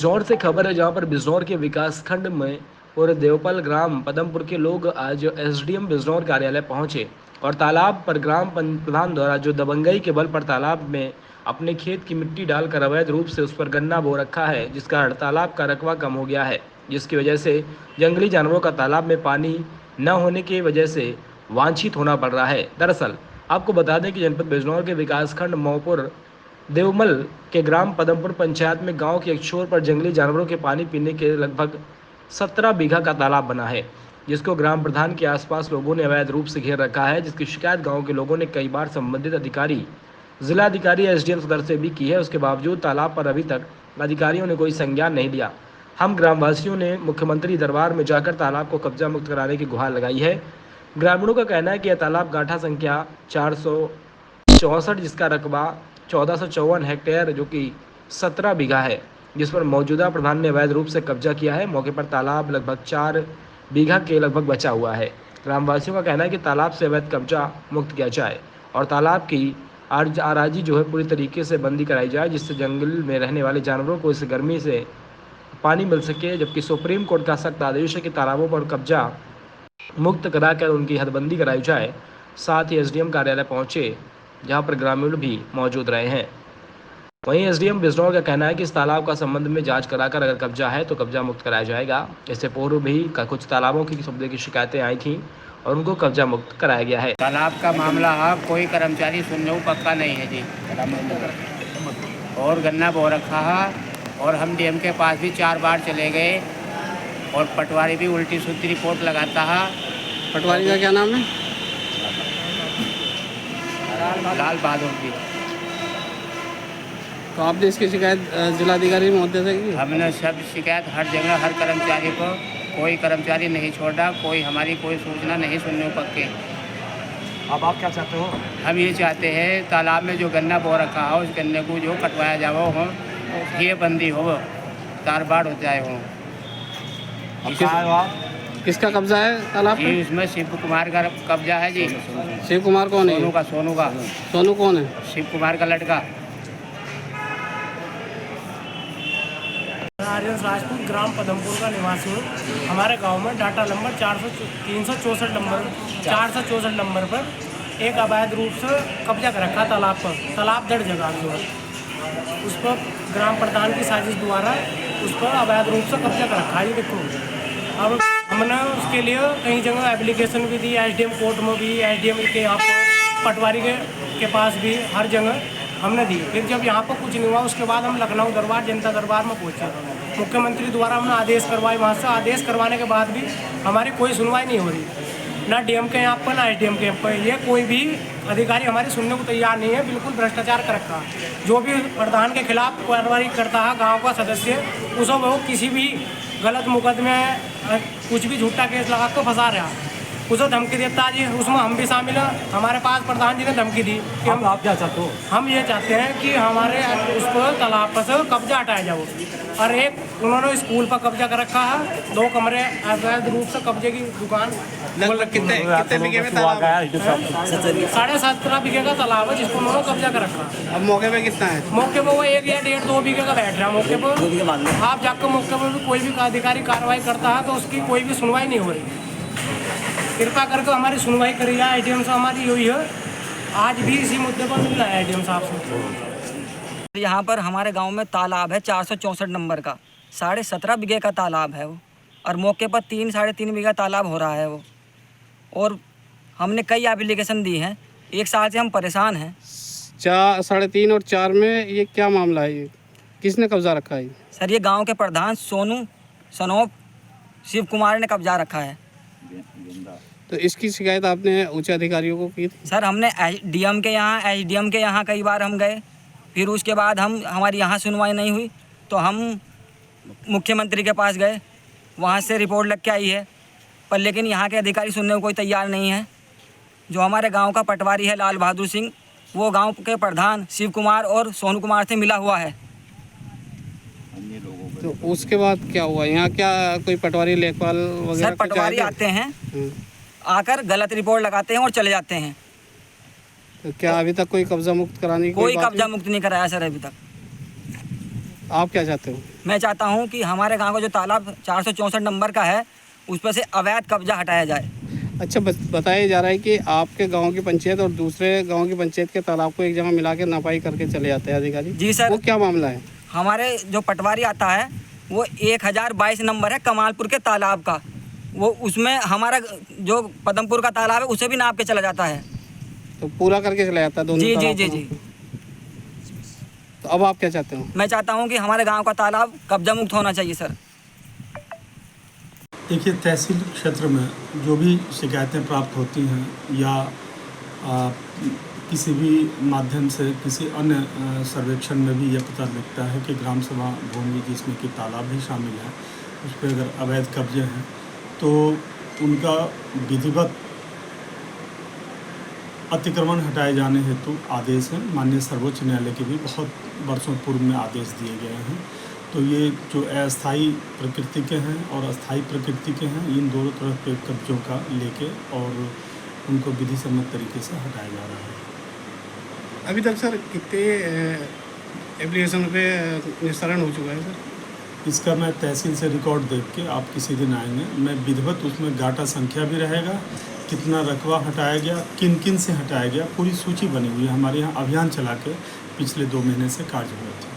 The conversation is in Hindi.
बिजनौर से खबर है, जहां पर बिजनौर के विकास खंड में और देवपल ग्राम पदमपुर के लोग आज एसडीएम बिजनौर कार्यालय पहुंचे और तालाब पर ग्राम प्रधान द्वारा जो दबंगई के बल पर तालाब में अपने खेत की मिट्टी डालकर अवैध रूप से उस पर गन्ना बो रखा है, जिस कारण तालाब का रकबा कम हो गया है, जिसकी वजह से जंगली जानवरों का तालाब में पानी न होने की वजह से वांछित होना पड़ रहा है। दरअसल आपको बता दें कि जनपद बिजनौर के विकासखंड मौपुर देवमल के ग्राम पदमपुर पंचायत में गांव के एक छोर पर जंगली जानवरों के पानी पीने के लगभग 17 बीघा का तालाब बना है, जिसको ग्राम प्रधान के आसपास लोगों ने अवैध रूप से घेर रखा है, जिसकी शिकायत गांव के लोगों ने कई बार संबंधित अधिकारी, जिलाधिकारी, एसडीएम सदर से भी की है। उसके बावजूद तालाब पर अभी तक अधिकारियों ने कोई संज्ञान नहीं लिया। हम ग्रामवासियों ने मुख्यमंत्री दरबार में जाकर तालाब को कब्जा मुक्त कराने की गुहार लगाई है। ग्रामीणों का कहना है कि यह तालाब गांठा संख्या 464, जिसका रकबा 1454 हेक्टेयर जो कि 17 बीघा है, जिस पर मौजूदा प्रधान ने अवैध रूप से कब्जा किया है। मौके पर तालाब लगभग 4 बीघा के लगभग बचा हुआ है। ग्रामवासियों का कहना है कि तालाब से अवैध कब्जा मुक्त किया जाए और तालाब की आराजी जो है पूरी तरीके से बंदी कराई जाए, जिससे जंगल में रहने वाले जानवरों को इस गर्मी से पानी मिल सके। जबकि सुप्रीम कोर्ट का सख्त आदेश है कि तालाबों पर कब्जा मुक्त कराकर उनकी हदबंदी कराई जाए। साथ ही एसडीएम कार्यालय पहुंचे, जहां पर ग्रामीण भी मौजूद रहे हैं। वहीं एसडीएम बिजनौर का कहना है कि इस तालाब का संबंध में जांच कराकर अगर कब्जा है तो कब्जा मुक्त कराया जाएगा। इससे पूर्व भी कुछ तालाबों की कब्जे की शिकायतें आई थीं और उनको कब्जा मुक्त कराया गया है। तालाब का मामला है, कोई कर्मचारी सुनने को पक्का नहीं है जी, और गन्ना बो रखा है। और हम डीएम के पास भी 4 बार चले गए और पटवारी भी उल्टी सुल्टी रिपोर्ट लगाता है। पटवारी का क्या नाम है? लाल बहादुर जी। तो आपने इसकी शिकायत जिलाधिकारी महोदय से की? हमने सब शिकायत हर जगह, हर कर्मचारी को, कोई कर्मचारी नहीं छोड़ा, कोई हमारी कोई सूचना नहीं सुनने को पक्के। अब आप क्या चाहते हो? हम ये चाहते हैं तालाब में जो गन्ना बो रखा है उस गन्ने को जो कटवाया जाओ हो, ये बंदी हो, तारबाड़ हो जाए हो। किसका कब्जा है तालाब पे? जी उसमें शिव कुमार का कब्जा है जी। शिव कुमार कौन है? सोनू का। सोनू कौन है? शिव कुमार का लड़का। आर्यन राजपूत ग्राम पदमपुर का निवासी हूँ। हमारे गांव में डाटा नंबर 364 नंबर पर एक अवैध रूप से कब्जा कर रखा तालाब पर, तालाब दड़ जगह जो है उस पर ग्राम प्रधान की साजिश द्वारा उस पर अवैध रूप से कब्जा कर रखा है। ये देखो, अब हमने उसके लिए कई जगह एप्लीकेशन भी दी, एसडीएम कोर्ट में भी, एसडीएम के यहाँ पर पटवारी के पास भी, हर जगह हमने दी। फिर जब यहाँ पर कुछ नहीं हुआ उसके बाद हम लखनऊ दरबार, जनता दरबार में पहुँचे। मुख्यमंत्री द्वारा हमने आदेश करवाए, वहाँ से आदेश करवाने के बाद भी हमारी कोई सुनवाई नहीं हो रही, ना डीएम के यहाँ पर ना एसडीएम के यहाँ पर। ये कोई भी अधिकारी हमारी सुनने को तैयार नहीं है, बिल्कुल भ्रष्टाचार कर रखा है। जो भी प्रधान के खिलाफ कार्रवाई करता है गाँव का सदस्य, उसको वो किसी भी गलत मुकदमे कुछ भी झूठा केस लगा कर फंसा रहा, उसे धमकी देता जी, उसमें हम भी शामिल हैं। हमारे पास प्रधान जी ने धमकी दी कि आप क्या चाहते हो? हम ये चाहते हैं कि हमारे उस पर तालाब पर से कब्जा हटाया जाओ। और एक उन्होंने स्कूल पर कब्जा कर रखा है, 2 कमरे अवैध रूप से कब्जे की दुकान। कितने बीघे में तालाब है? 17.5 बीघे का तालाब है जिसको उन्होंने कब्जा कर रखा है। अब मौके पे कितना है? मौके पर वो 1 या 1.5 2 बीघे का बैठ रहा है मौके पर। आप जाकर मौके पर भी कोई भी अधिकारी कार्रवाई करता है तो उसकी कोई भी सुनवाई नहीं हो रही। कृपा करके हमारी सुनवाई करी जाए। एसडीएम साहब हमारी यही है, आज भी इसी मुद्दे पर मिल रहा है एसडीएम साहब से। यहाँ पर हमारे गांव में तालाब है 464 नंबर का, 17.5 बीघे का तालाब है वो, और मौके पर 3 साढ़े 3 बीघा तालाब हो रहा है वो। और हमने कई एप्लीकेशन दी हैं, 1 साल से हम परेशान हैं। 4, 3.5 और 4 में ये क्या मामला है? ये किसने कब्जा रखा है? सर ये गाँव के प्रधान सोनू सनोप शिव कुमार ने कब्जा रखा है। तो इसकी शिकायत आपने उच्च अधिकारियों को की थी? सर हमने डीएम के यहाँ, एसडीएम के यहाँ कई बार हम गए, फिर उसके बाद हमारी यहाँ सुनवाई नहीं हुई तो हम मुख्यमंत्री के पास गए, वहाँ से रिपोर्ट लग के आई है, पर लेकिन यहाँ के अधिकारी सुनने को कोई तैयार नहीं है। जो हमारे गांव का पटवारी है लाल बहादुर सिंह, वो गांव के प्रधान शिव कुमार और सोनू कुमार से मिला हुआ है। तो उसके बाद क्या हुआ? यहाँ क्या कोई पटवारी लेखपाल वगैरह? सर पटवारी आते हैं, आकर गलत रिपोर्ट लगाते हैं और चले जाते हैं। तो क्या अभी तक कोई कब्जा मुक्त कराने की कोई कब्जा मुक्त नहीं कराया सर अभी तक। आप क्या चाहते हो? मैं चाहता हूँ कि हमारे गांव का जो तालाब 464 नंबर का है उस पर से अवैध कब्जा हटाया जाए। अच्छा, बताया जा रहा है कि आपके गांव की पंचायत और दूसरे गांव की पंचायत के तालाब को एक जगह मिला के नपाई करके चले जाते हैं अधिकारी। जी सर। वो क्या मामला है? हमारे जो पटवारी आता है वो 1022 नंबर है कमालपुर के तालाब का, वो उसमें हमारा जो पदमपुर का तालाब है उसे भी नाप के चला जाता है। तो पूरा करके चला जाता है दोनों जी जी तालाब जी को? जी। तो अब आप क्या चाहते हो? मैं चाहता हूँ कि हमारे गांव का तालाब कब्जा मुक्त होना चाहिए सर। देखिए, तहसील क्षेत्र में जो भी शिकायतें प्राप्त होती हैं या किसी भी माध्यम से किसी अन्य सर्वेक्षण में भी यह पता लगता है कि ग्राम सभा भूमि जिसमें कि तालाब भी शामिल है उस पर अगर अवैध कब्जे हैं तो उनका विधिवत अतिक्रमण हटाए जाने हेतु आदेश हैं। माननीय सर्वोच्च न्यायालय के भी बहुत वर्षों पूर्व में आदेश दिए गए हैं। तो ये जो अस्थायी प्रकृति के हैं और अस्थायी प्रकृति के हैं, इन दोनों तरह के कब्जों का लेके और उनको विधि सम्मत तरीके से हटाया जा रहा है। अभी तक सर कितने एप्लीकेशन पे निस्तारण हो चुका है सर? इसका मैं तहसील से रिकॉर्ड देख के आप किसी दिन आएंगे, मैं विधिवत उसमें गाटा संख्या भी रहेगा, कितना रकबा हटाया गया, किन किन से हटाया गया, पूरी सूची बनी हुई है। हमारे यहाँ अभियान चला के पिछले 2 महीने से कार्य हुए थे।